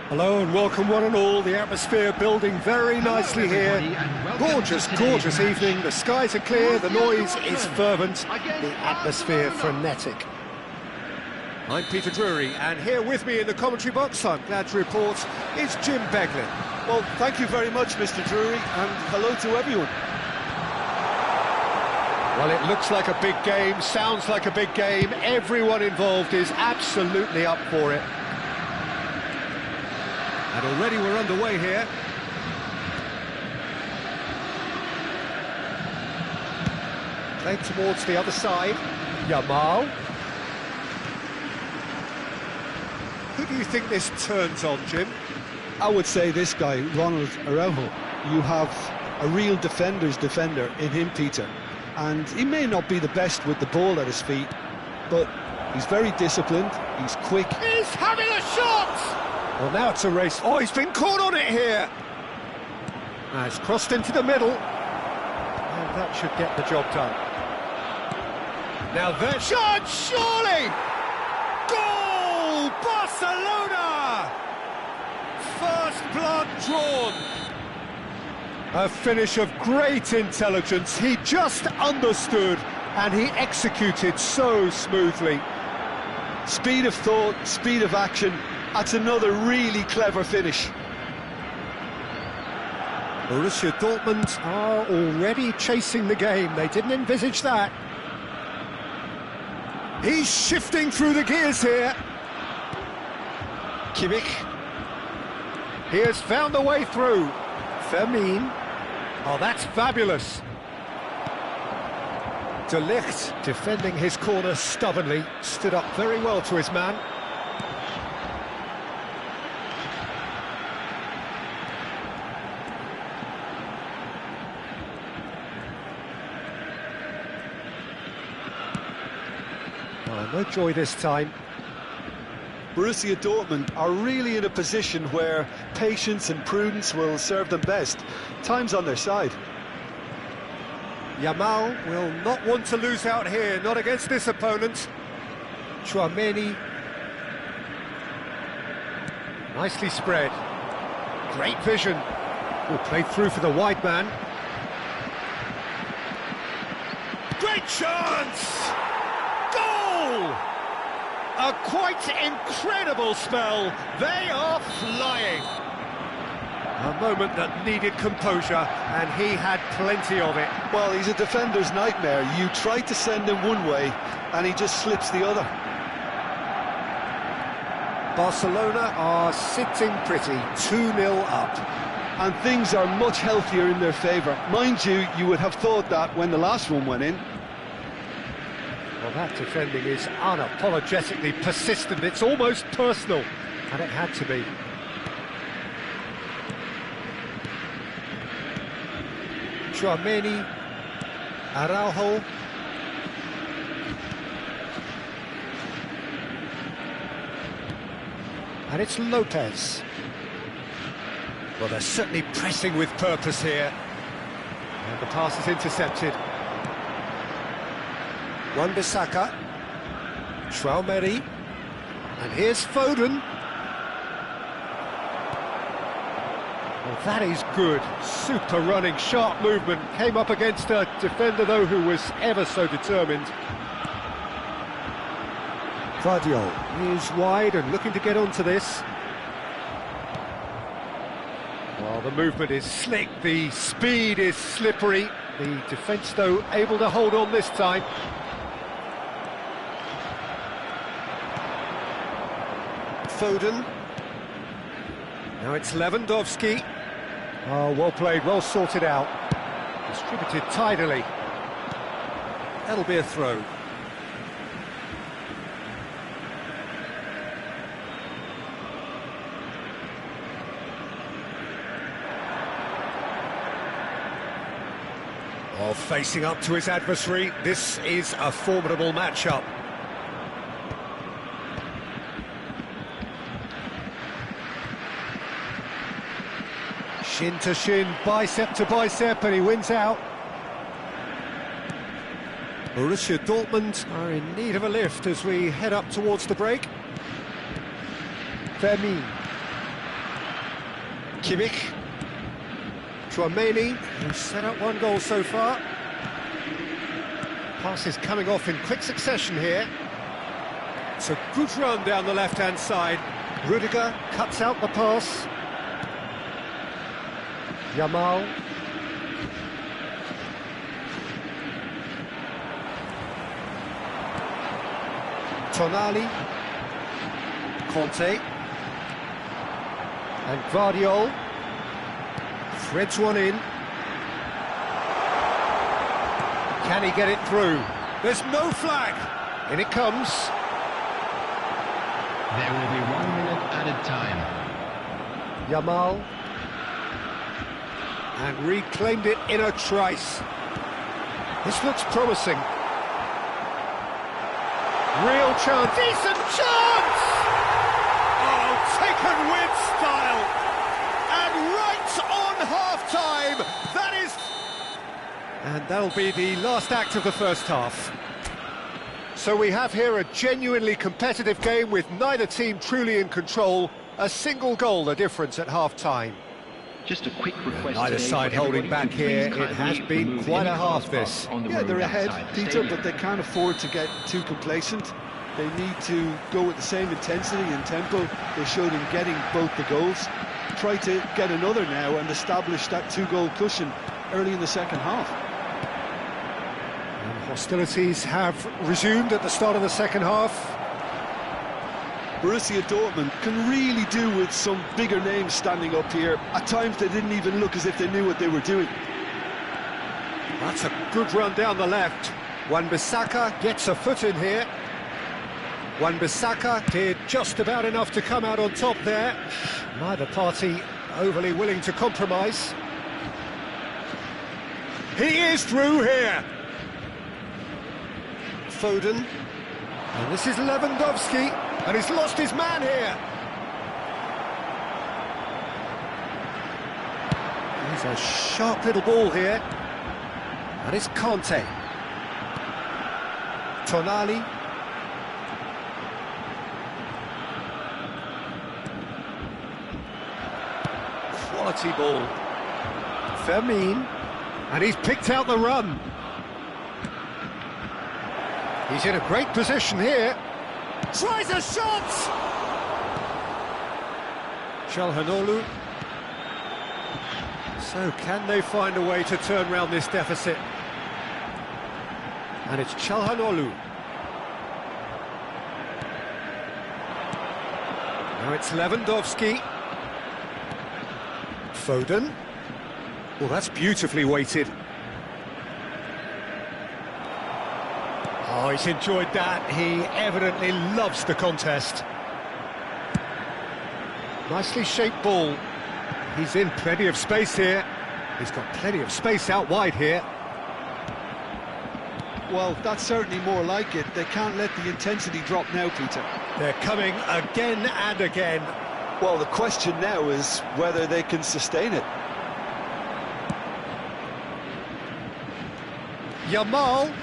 Hello and welcome one and all. The atmosphere building very nicely here. Gorgeous, gorgeous evening. The skies are clear, the noise is fervent, the atmosphere frenetic. I'm Peter Drury, and here with me in the commentary box, I'm glad to report, is Jim Beglin. Well, thank you very much, Mr. Drury, and hello to everyone. Well, it looks like a big game, sounds like a big game. Everyone involved is absolutely up for it. And already we're underway here. Played towards the other side. Yamal. Who do you think this turns on, Jim? I would say this guy, Ronald Araujo. You have a real defender's defender in him, Peter. And he may not be the best with the ball at his feet, but he's very disciplined, he's quick. He's having a shot! Well, now it's a race. Oh, he's been caught on it here. It's crossed into the middle. And that should get the job done. Now there's shot, surely! Goal! Barcelona! First blood drawn. A finish of great intelligence. He just understood and he executed so smoothly. Speed of thought, speed of action. That's another really clever finish. Borussia Dortmund are already chasing the game. They didn't envisage that. He's shifting through the gears here. Kimmich. He has found a way through. Fermin. Oh, that's fabulous. De Ligt, defending his corner stubbornly, stood up very well to his man. Oh, no joy this time. Borussia Dortmund are really in a position where patience and prudence will serve them best. Time's on their side. Yamal will not want to lose out here, not against this opponent. Tchouaméni. Nicely spread. Great vision. Oh, played through for the wide man. Great chance! Goal! A quite incredible spell. They are flying. A moment that needed composure, and he had plenty of it. Well, he's a defender's nightmare. You try to send him one way, and he just slips the other. Barcelona are sitting pretty, 2-0 up. And things are much healthier in their favour. Mind you, you would have thought that when the last one went in. Well, that defending is unapologetically persistent. It's almost personal, and it had to be. Tchouaméni, Araujo. And it's Lopez. Well, they're certainly pressing with purpose here. And the pass is intercepted. Wan-Bissaka. Tchouaméni. And here's Foden. Well, that is good. Super running, sharp movement. Came up against a defender, though, who was ever so determined. Guardiola is wide and looking to get onto this. Well, the movement is slick, the speed is slippery. The defence, though, able to hold on this time. Foden. Now it's Lewandowski. Oh, well played, well sorted out. Distributed tidily. That'll be a throw. Oh, facing up to his adversary, this is a formidable matchup. Shin to shin, bicep to bicep, and he wins out. Borussia Dortmund are in need of a lift as we head up towards the break. Fermin. Kimmich. Chouameni, who's set up one goal so far. Passes coming off in quick succession here. It's a good run down the left-hand side. Rudiger cuts out the pass. Yamal. Tonali. Conte. And Guardiol. Threads one in. Can he get it through? There's no flag. In it comes. There will be 1 minute added time. Yamal. And reclaimed it in a trice. This looks promising. Real chance. Decent chance! Oh, taken with style. And right on half-time. That is... And that'll be the last act of the first half. So we have here a genuinely competitive game with neither team truly in control. A single goal the difference at half-time. Just a quick request. Neither side holding back here. It has been quite a half this. Yeah, they're ahead, Peter, but they can't afford to get too complacent. They need to go with the same intensity and tempo they showed in getting both the goals. Try to get another now and establish that two-goal cushion early in the second half. And hostilities have resumed at the start of the second half. Borussia Dortmund can really do with some bigger names standing up here. At times they didn't even look as if they knew what they were doing. That's a good run down the left. Wan-Bissaka gets a foot in here. Wan-Bissaka did just about enough to come out on top there. Neither party overly willing to compromise. He is through here. Foden. And this is Lewandowski. And he's lost his man here. He's a sharp little ball here. And it's Conte. Tonali. Quality ball. Fermin. And he's picked out the run. He's in a great position here. Tries a shot! Çalhanoğlu. So can they find a way to turn round this deficit? And it's Çalhanoğlu. Now it's Lewandowski. Foden. Well, that's beautifully weighted. Oh, he's enjoyed that. He evidently loves the contest. Nicely shaped ball. He's in plenty of space here. He's got plenty of space out wide here. Well, that's certainly more like it. They can't let the intensity drop now, Peter. They're coming again and again. Well, the question now is whether they can sustain it. Yamal.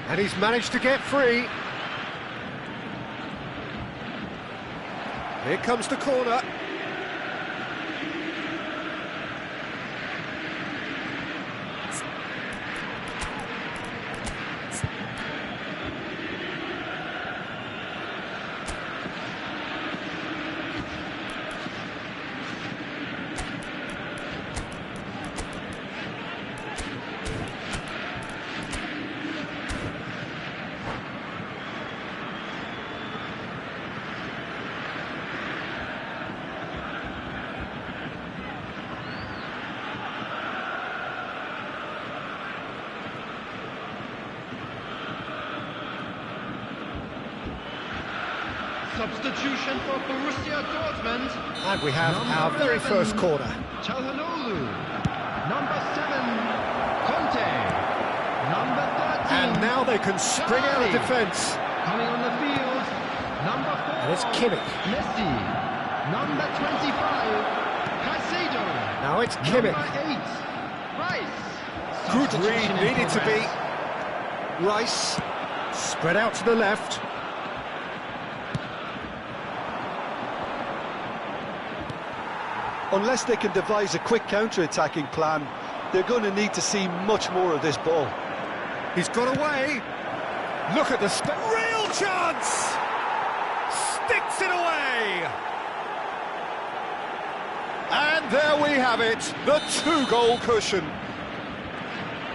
And he's managed to get free. Here comes the corner. Substitution for Borussia Dortmund. And we have our very first corner. Çalhanoğlu. Number 7, Conte. Number 13. And now they can spring out of defence. Coming on the field, number 4. And it's Kimmich. Messi. Number 25, Caicedo. Now it's Kimmich. Number 8, Rice. Good read, Substitution in needed to be. progress. Rice. Spread out to the left. unless they can devise a quick counter-attacking plan, they're going to need to see much more of this ball. He's got away. Look at the real chance. Sticks it away. And there we have it, the 2-goal cushion.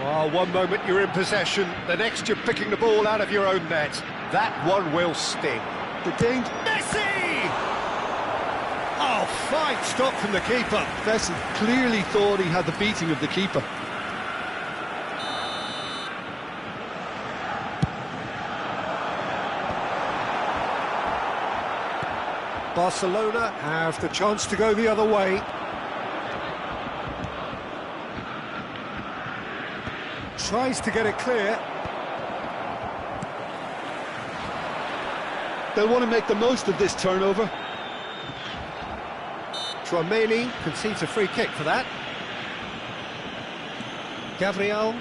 Oh, one moment you're in possession, the next you're picking the ball out of your own net. That one will sting. The danger... Messi! Oh, fine stop from the keeper. Messi clearly thought he had the beating of the keeper. Barcelona have the chance to go the other way. Tries to get it clear. They'll want to make the most of this turnover. Tchouaméni concedes a free kick for that. Gabriel.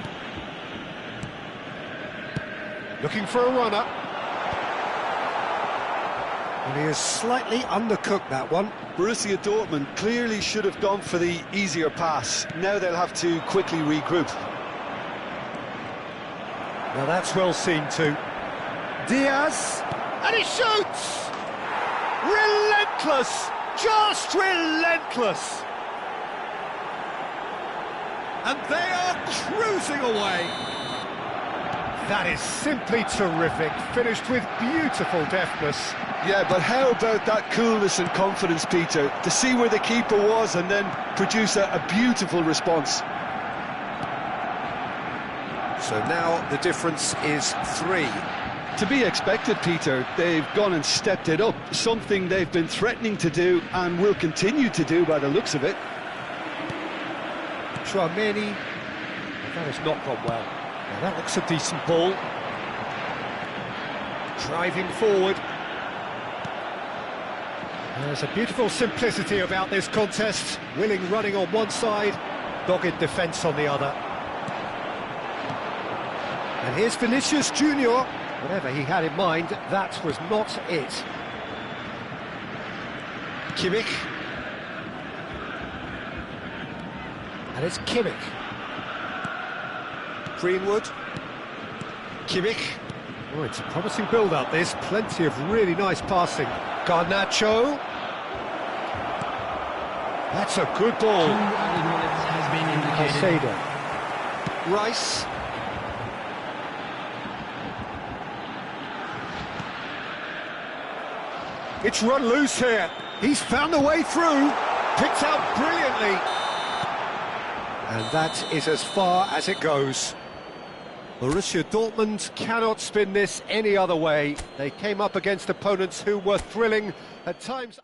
Looking for a runner. And he has slightly undercooked that one. Borussia Dortmund clearly should have gone for the easier pass. Now they'll have to quickly regroup. Now that's well seen too. Diaz, and he shoots! Relentless! Just relentless! And they are cruising away. That is simply terrific, finished with beautiful deftness. Yeah, but how about that coolness and confidence, Peter, to see where the keeper was and then produce a beautiful response. So now the difference is 3. To be expected, Peter. They've gone and stepped it up, something they've been threatening to do and will continue to do by the looks of it. Tchouaméni, that has not gone well. Now that looks a decent ball. Driving forward. There's a beautiful simplicity about this contest. Willing running on one side, dogged defence on the other. And here's Vinicius Junior. Whatever he had in mind, that was not it. Kimmich. And it's Kimmich. Greenwood. Kimmich. Oh, it's a promising build-up, this. Plenty of really nice passing. Garnacho. That's a good ball. 2 added minutes has been indicated. Casado. Rice. It's run loose here. He's found the way through. Picked out brilliantly. And that is as far as it goes. Borussia Dortmund cannot spin this any other way. They came up against opponents who were thrilling at times.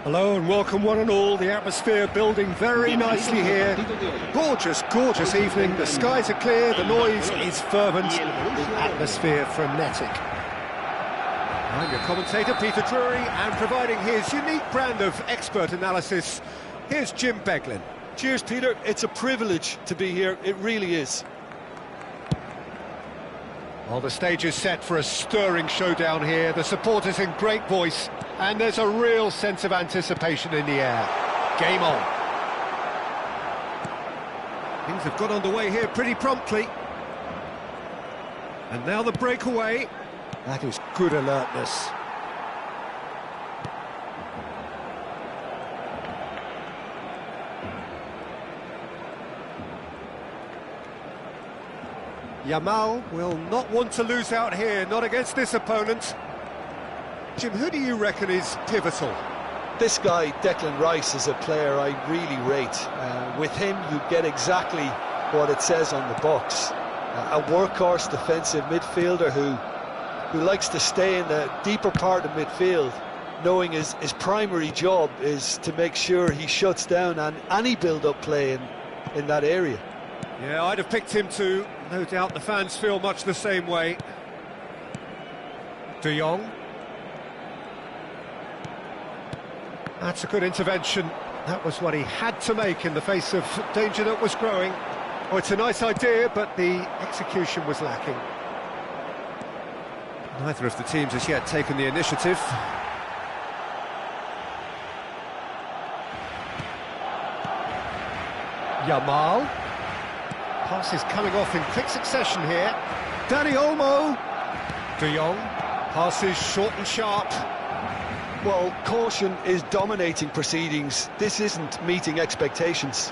Hello and welcome one and all, the atmosphere building very nicely here. Gorgeous, gorgeous evening, the skies are clear, the noise is fervent, the atmosphere frenetic. I'm your commentator Peter Drury, and providing his unique brand of expert analysis, here's Jim Beglin. Cheers, Peter. It's a privilege to be here, it really is. Well, the stage is set for a stirring showdown here, the supporters in great voice, and there's a real sense of anticipation in the air. Game on. Things have got underway here pretty promptly. And now the breakaway. That is good alertness. Yamal will not want to lose out here, not against this opponent. Jim, who do you reckon is pivotal? This guy, Declan Rice, is a player I really rate. With him, you get exactly what it says on the box. A workhorse defensive midfielder who likes to stay in the deeper part of midfield, knowing his primary job is to make sure he shuts down any build-up play in that area. Yeah, I'd have picked him too. No doubt the fans feel much the same way. De Jong. That's a good intervention. That was what he had to make in the face of danger that was growing. Oh, it's a nice idea, but the execution was lacking. Neither of the teams has yet taken the initiative. Yamal. Pass is coming off in quick succession here. Dani Olmo. De Jong. Passes short and sharp. Well, caution is dominating proceedings. This isn't meeting expectations.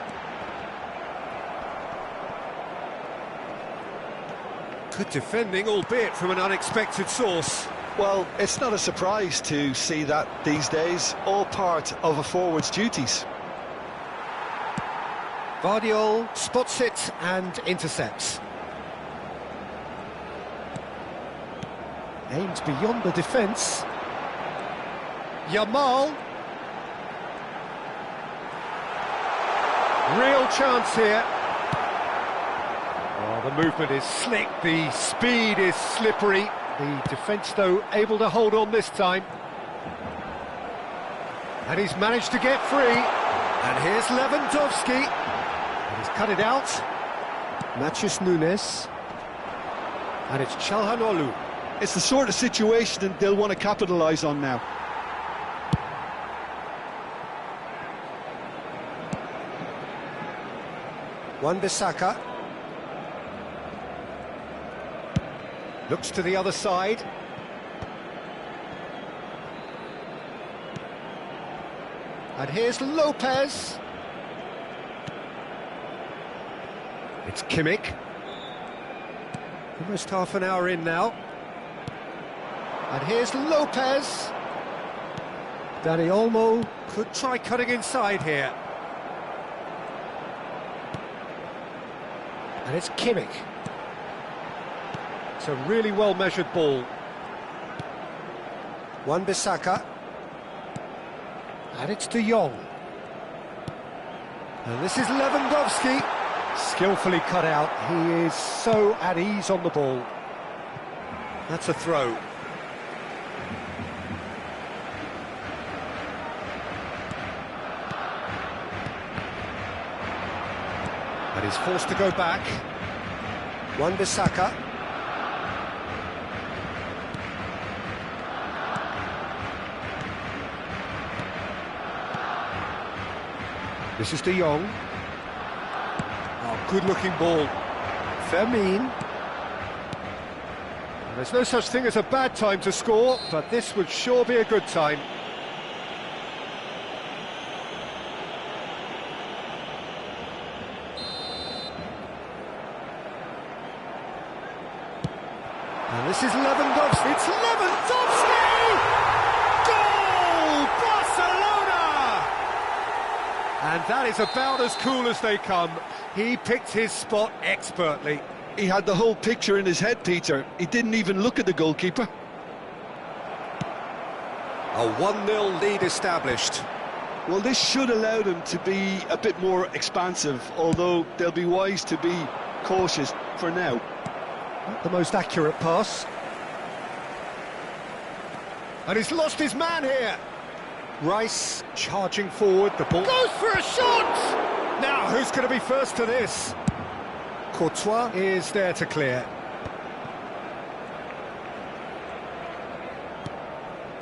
Good defending, albeit from an unexpected source. Well, it's not a surprise to see that these days, all part of a forward's duties. Vardiol spots it and intercepts. Aimed beyond the defence. Yamal. Real chance here. Oh, the movement is slick, the speed is slippery. The defence, though, able to hold on this time. And he's managed to get free. And here's Lewandowski. And he's cut it out. Matheus Nunes. And it's Çalhanoğlu. It's the sort of situation that they'll want to capitalise on now. Wan-Bissaka looks to the other side. And here's Lopez. It's Kimmich. Almost half an hour in now. And here's Lopez. Dani Olmo could try cutting inside here. And it's Kimmich. It's a really well-measured ball. Wan-Bissaka. And it's De Jong. And this is Lewandowski. Skillfully cut out. He is so at ease on the ball. That's a throw. And he's forced to go back. Wan-Bissaka. This is De Jong. Oh, good-looking ball. Fermin. There's no such thing as a bad time to score, but this would sure be a good time. And this is Lewandowski. It's Lewandowski! Goal! Barcelona! And that is about as cool as they come. He picked his spot expertly. He had the whole picture in his head, Peter. He didn't even look at the goalkeeper. A 1-0 lead established. Well, this should allow them to be a bit more expansive, although they'll be wise to be cautious for now. Not the most accurate pass. And he's lost his man here. Rice charging forward, the ball goes for a shot! Now, who's going to be first to this? Courtois is there to clear.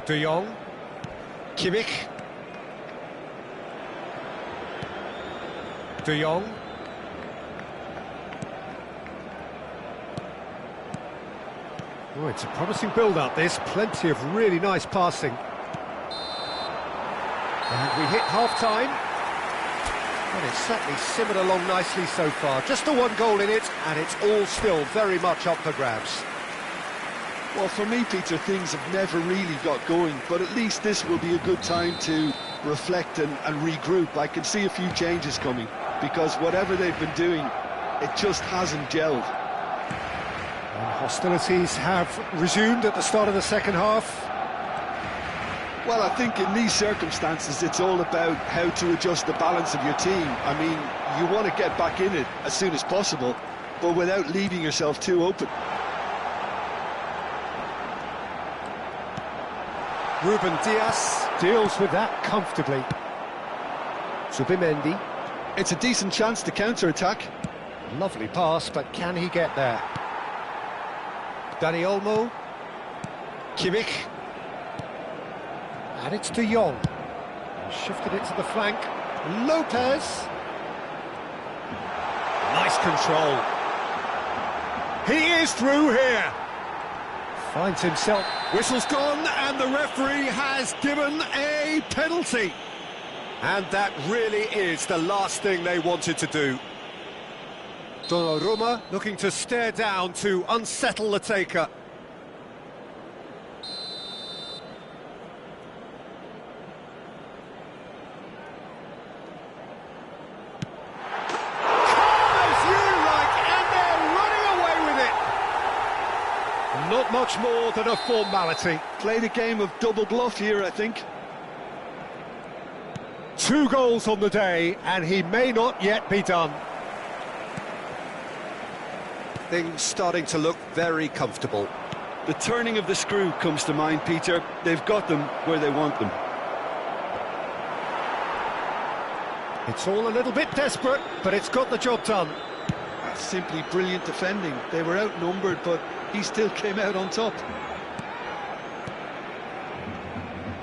De Jong. Kimmich. De Jong. Oh, it's a promising build-up, this. Plenty of really nice passing. And we hit half-time. And it's certainly simmered along nicely so far. Just the one goal in it, and it's all still very much up for grabs. Well, for me, Peter, things have never really got going, but at least this will be a good time to reflect and regroup. I can see a few changes coming, because whatever they've been doing, it just hasn't gelled. And hostilities have resumed at the start of the second half. Well, I think in these circumstances, it's all about how to adjust the balance of your team. I mean, you want to get back in it as soon as possible, but without leaving yourself too open. Ruben Dias deals with that comfortably. Zubimendi. It's a decent chance to counter-attack. Lovely pass, but can he get there? Dani Olmo. Kimmich. And it's De Jong. Shifted it to the flank. Lopez. Nice control. He is through here. Finds himself. Whistle's gone, and the referee has given a penalty. And that really is the last thing they wanted to do. Donnarumma looking to stare down to unsettle the taker. Not much more than a formality. Played a game of double bluff here, I think. 2 goals on the day, and he may not yet be done. Things starting to look very comfortable. The turning of the screw comes to mind, Peter. They've got them where they want them. It's all a little bit desperate, but it's got the job done. That's simply brilliant defending. They were outnumbered, but he still came out on top.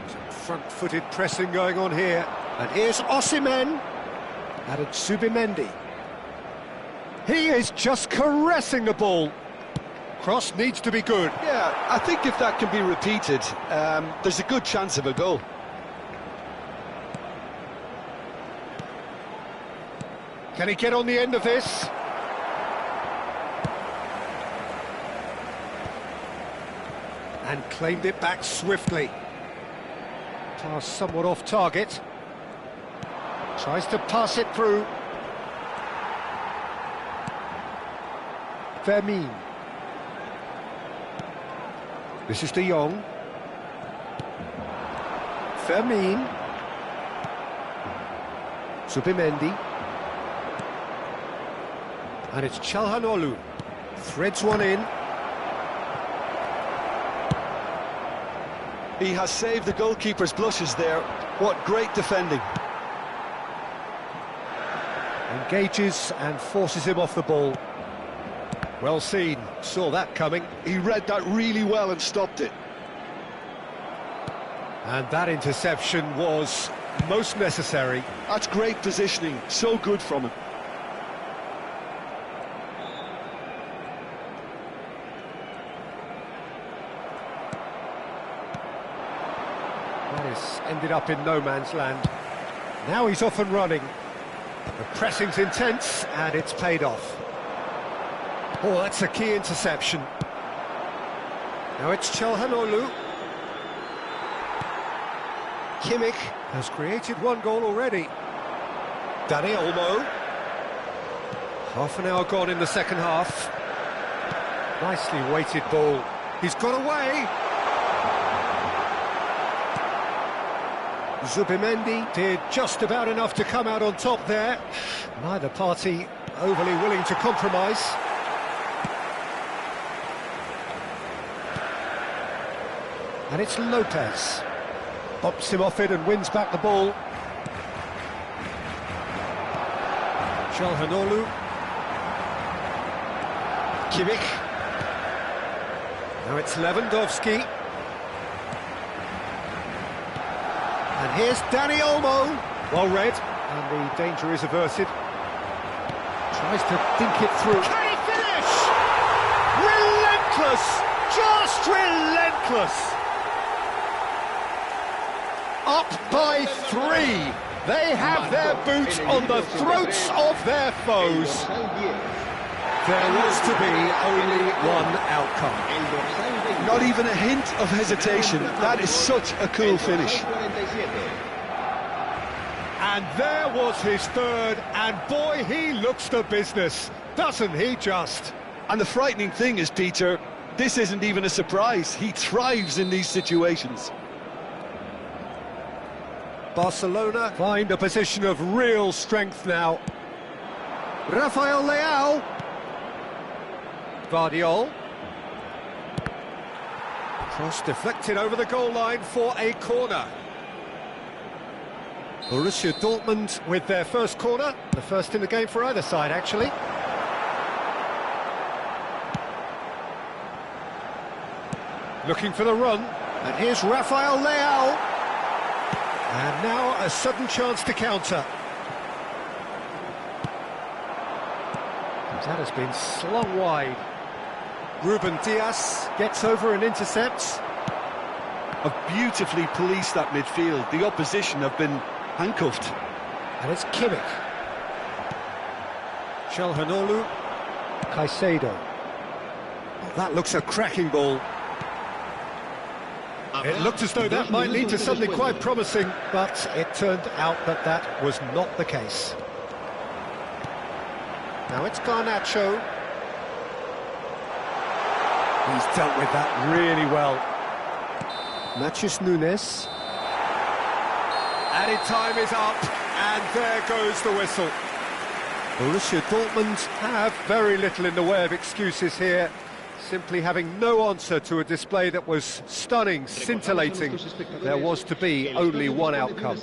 Some front-footed pressing going on here. And here's Osimhen. Added Zubimendi. He is just caressing the ball. Cross needs to be good. Yeah, I think if that can be repeated, there's a good chance of a goal. Can he get on the end of this? And claimed it back swiftly. Pass somewhat off target. Tries to pass it through. Vermeer. This is De Jong. Vermeer. Zubimendi. And it's Çalhanoğlu. Threads one in. He has saved the goalkeeper's blushes there. What great defending. Engages and forces him off the ball. Well seen, saw that coming. He read that really well and stopped it. And that interception was most necessary. That's great positioning, so good from him. That has ended up in no man's land. Now he's off and running. The pressing's intense, and it's paid off. Oh, that's a key interception. Now it's Çalhanoğlu. Kimmich has created 1 goal already. Dani Olmo. Half an hour gone in the second half. Nicely weighted ball. He's got away. Zubimendi did just about enough to come out on top there. Neither party overly willing to compromise. And it's Lopez. Bops him off it and wins back the ball. Çalhanoğlu. Kimmich. Now it's Lewandowski. And here's Dani Olmo. Well read. And the danger is averted. Tries to think it through. Can he finish? Relentless! Just relentless! Up by 3. They have their boot on the throats of their foes. There was to be only one outcome. Not even a hint of hesitation. That is such a cool finish. And there was his third, and boy, he looks the business, doesn't he just? And the frightening thing is, Peter, this isn't even a surprise. He thrives in these situations. Barcelona find a position of real strength now. Rafael Leao. Guardiola. Cross deflected over the goal line for a corner. Borussia Dortmund with their first corner, the first in the game for either side, actually. Looking for the run, and here's Rafael Leao. And now a sudden chance to counter. That has been slung wide. Ruben Dias gets over and intercepts. Have beautifully policed that midfield. The opposition have been handcuffed. And it's Kimmich. Calhanoglu. Caicedo. Oh, that looks a cracking ball. It looked as though that might lead to something quite promising, but it turned out that that was not the case. Now it's Garnacho. He's dealt with that really well. Matheus Nunes. Added time is up, and there goes the whistle. Borussia Dortmund have very little in the way of excuses here, simply having no answer to a display that was stunning, scintillating. There was to be only one outcome.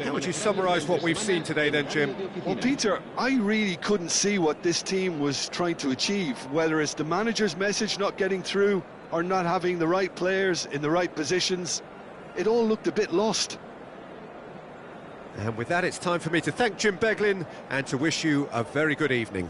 How would you summarise what we've seen today then, Jim? Well, Peter, I really couldn't see what this team was trying to achieve, whether it's the manager's message not getting through or not having the right players in the right positions. It all looked a bit lost. And with that, it's time for me to thank Jim Beglin and to wish you a very good evening.